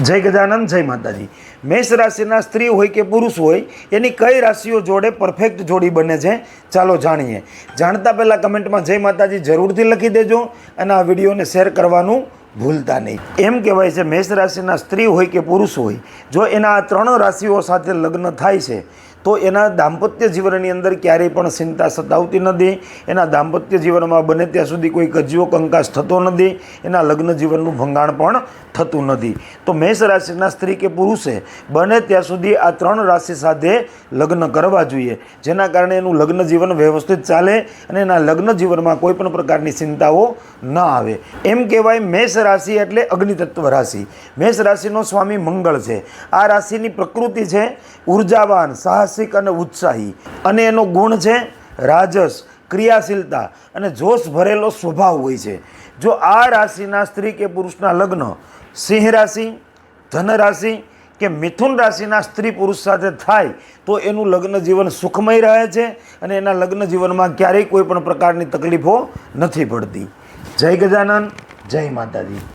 જય ગજાનંદ, જય માતાજી। મેષ રાશિના સ્ત્રી હોય કે પુરુષ હોય એની કઈ રાશિઓ જોડે પરફેક્ટ જોડી બને છે ચાલો જાણીએ। જાણતા પહેલાં કમેન્ટમાં જય માતાજી જરૂરથી લખી દેજો અને આ વિડીયોને શેર કરવાનું ભૂલતા નહીં। એમ કહેવાય છે મેષ રાશિના સ્ત્રી હોય કે પુરુષ હોય જો એના આ ત્રણ રાશિઓ સાથે લગ્ન થાય છે તો એના દાંપત્ય જીવનની અંદર ક્યારેય પણ ચિંતા સતાવતી નથી, એના દાંપત્ય જીવનમાં બને ત્યાં સુધી કોઈ કજિયો કંકાસ થતો નથી, એના લગ્ન જીવનનું ભંગાણ પણ થતું નથી। તો મેષ રાશિના સ્ત્રી કે પુરુષે બને ત્યાં સુધી આ ત્રણ રાશિ સાથે લગ્ન કરવા જોઈએ, જેના કારણે એનું લગ્ન જીવન વ્યવસ્થિત ચાલે અને એના લગ્ન જીવનમાં કોઈ પણ પ્રકારની ચિંતાઓ ન આવે। એમ કહેવાય મેષ રાશિ એટલે અગ્નિતત્વ રાશિ। મેષ રાશિનો સ્વામી મંગળ છે। આ રાશિની પ્રકૃતિ છે ઉર્જાવાન, સાહસિક અને ઉત્સાહી, અને એનો ગુણ છે રાજસ, ક્રિયાશીલતા અને જોશ ભરેલો સ્વભાવ હોય છે। જો આ રાશિના સ્ત્રી કે પુરુષના લગ્ન સિંહ રાશિ, ધન રાશિ કે મિથુન રાશિના સ્ત્રી પુરુષ સાથે થાય તો એનું લગ્ન જીવન સુખમય રહે છે અને એના લગ્ન જીવનમાં ક્યારેય કોઈ પણ પ્રકારની તકલીફો નથી પડતી। જય ગજાનંદ, જય માતાજી।